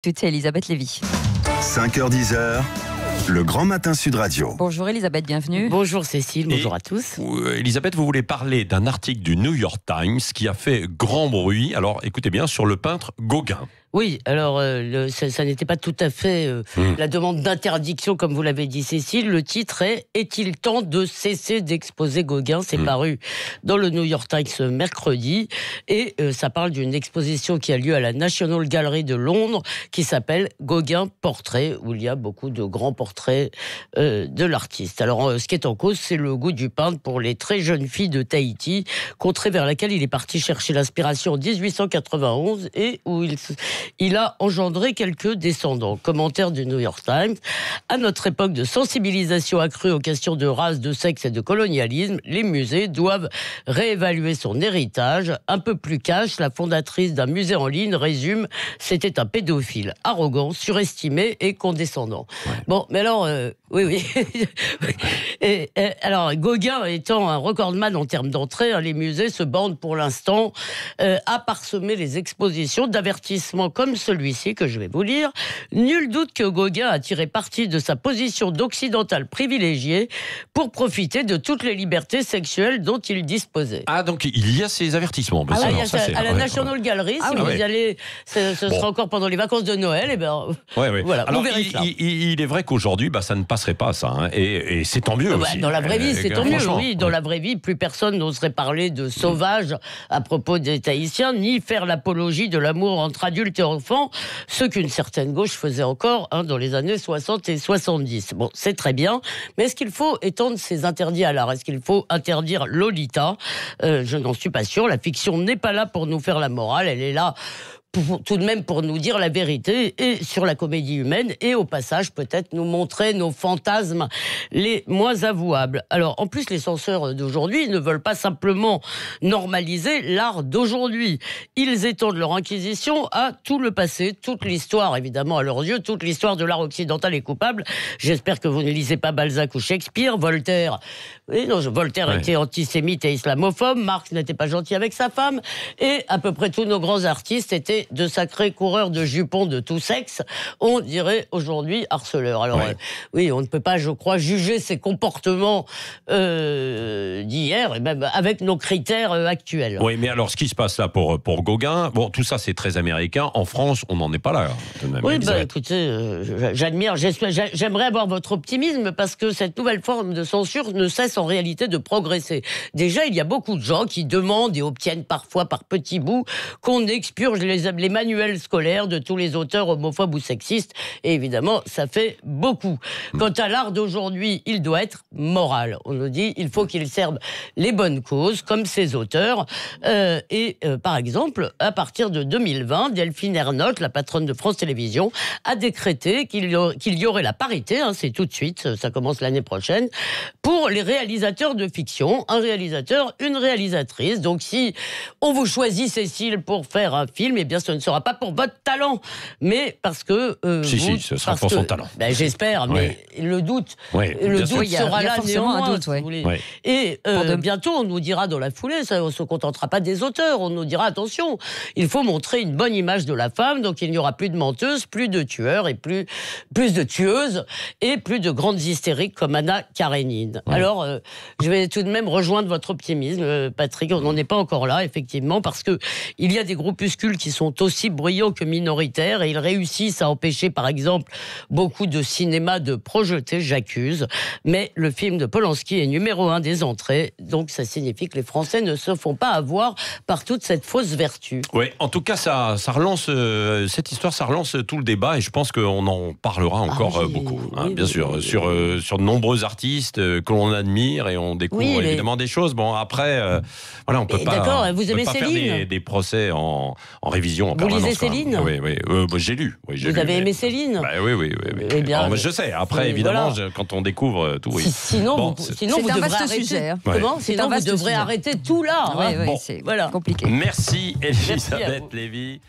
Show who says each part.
Speaker 1: suite, c'est Elisabeth Lévy.
Speaker 2: 5h-10h, le Grand Matin Sud Radio.
Speaker 1: Bonjour Elisabeth, bienvenue.
Speaker 3: Bonjour Cécile, bonjour à tous.
Speaker 4: Elisabeth, vous voulez parler d'un article du New York Times qui a fait grand bruit. Alors écoutez bien, sur le peintre Gauguin.
Speaker 3: Oui, alors ça n'était pas tout à fait la demande d'interdiction, comme vous l'avez dit Cécile. Le titre est « Est-il temps de cesser d'exposer Gauguin ?» C'est paru dans le New York Times mercredi. Et ça parle d'une exposition qui a lieu à la National Gallery de Londres qui s'appelle « Gauguin Portrait » où il y a beaucoup de grands portraits de l'artiste. Alors ce qui est en cause, c'est le goût du peintre pour les très jeunes filles de Tahiti, contrée vers laquelle il est parti chercher l'inspiration en 1891 et où il a engendré quelques descendants. Commentaire du New York Times. À notre époque de sensibilisation accrue aux questions de race, de sexe et de colonialisme, les musées doivent réévaluer son héritage. Un peu plus cash, la fondatrice d'un musée en ligne résume « C'était un pédophile arrogant, surestimé et condescendant ». Ouais. Bon, mais alors, oui. Alors, Gauguin étant un recordman en termes d'entrée, les musées se bornent pour l'instant à parsemer les expositions d'avertissements comme celui-ci que je vais vous lire. Nul doute que Gauguin a tiré parti de sa position d'occidental privilégié pour profiter de toutes les libertés sexuelles dont il disposait.
Speaker 4: Ah, donc il y a ces avertissements.
Speaker 3: À la National Gallery, si vous y allez, ce sera encore pendant les vacances de Noël, et ben voilà.
Speaker 4: Alors, il est vrai qu'aujourd'hui, ça ne passerait pas, ça, hein, et c'est tant mieux aussi.
Speaker 3: Dans la vraie vie, c'est tant mieux. Oui, dans la vraie vie, plus personne n'oserait parler de sauvage à propos des Tahitiens, ni faire l'apologie de l'amour entre adultes et enfants, ce qu'une certaine gauche faisait encore dans les années 60 et 70. Bon, c'est très bien, mais est-ce qu'il faut étendre ces interdits à l'art ? Est-ce qu'il faut interdire Lolita ? Je n'en suis pas sûr. La fiction n'est pas là pour nous faire la morale, elle est là tout de même pour nous dire la vérité et sur la comédie humaine et au passage peut-être nous montrer nos fantasmes les moins avouables. Alors en plus les censeurs d'aujourd'hui ne veulent pas simplement normaliser l'art d'aujourd'hui. Ils étendent leur inquisition à tout le passé, toute l'histoire évidemment à leurs yeux, toute l'histoire de l'art occidental est coupable. J'espère que vous ne lisez pas Balzac ou Shakespeare. Voltaire était antisémite et islamophobe, Marx n'était pas gentil avec sa femme et à peu près tous nos grands artistes étaient de sacrés coureurs de jupons de tout sexe, on dirait aujourd'hui harceleurs. Alors oui, on ne peut pas, je crois, juger ces comportements d'hier, et même avec nos critères actuels.
Speaker 4: Oui, mais alors ce qui se passe là pour Gauguin, tout ça c'est très américain. En France, on n'en est pas là.
Speaker 3: Oui, écoutez, j'admire, j'aimerais avoir votre optimisme parce que cette nouvelle forme de censure ne cesse en réalité de progresser. Déjà, il y a beaucoup de gens qui demandent et obtiennent parfois par petits bouts qu'on expurge les manuels scolaires de tous les auteurs homophobes ou sexistes. Et évidemment, ça fait beaucoup. Quant à l'art d'aujourd'hui, il doit être moral. On nous dit, il faut qu'il serve les bonnes causes, comme ses auteurs. Par exemple, à partir de 2020, Delphine Ernotte, la patronne de France Télévisions, a décrété qu'il y aurait la parité, c'est tout de suite, ça commence l'année prochaine, pour les réalisateurs de fiction. Un réalisateur, une réalisatrice. Donc si on vous choisit, Cécile, pour faire un film, eh bien ce ne sera pas pour votre talent, mais parce que
Speaker 4: si, ce sera pour son talent.
Speaker 3: J'espère, mais le doute, sera là néanmoins. Et bientôt, on nous dira dans la foulée, ça, on ne se contentera pas des auteurs, on nous dira attention, il faut montrer une bonne image de la femme, donc il n'y aura plus de menteuses, plus de tueurs et plus de tueuses et plus de grandes hystériques comme Anna Karénine. Alors, je vais tout de même rejoindre votre optimisme, Patrick. On n'en est pas encore là, effectivement, parce que il y a des groupuscules qui sont aussi bruyants que minoritaires et ils réussissent à empêcher, par exemple, beaucoup de cinéma de projeter, j'accuse. Mais le film de Polanski est numéro 1 des entrées, donc ça signifie que les Français ne se font pas avoir par toute cette fausse vertu.
Speaker 4: Oui, en tout cas, ça relance cette histoire, ça relance tout le débat et je pense qu'on en parlera encore beaucoup, bien sûr, sur de nombreux artistes que l'on admire et on découvre évidemment des choses. Bon, après, on peut pas.
Speaker 3: D'accord, vous aimez
Speaker 4: faire des procès en révision.
Speaker 3: Vous lisez Céline ?
Speaker 4: Oui, j'ai lu.
Speaker 3: Vous avez aimé Céline ?
Speaker 4: Oui.
Speaker 3: Eh bien,
Speaker 4: alors, je sais, après, évidemment, quand on découvre tout, oui.
Speaker 3: Sinon, vous devrez arrêter.
Speaker 1: Sujet.
Speaker 3: Comment ? Sinon, vous devrez arrêter tout là.
Speaker 1: C'est compliqué.
Speaker 4: Merci, Elisabeth Lévy.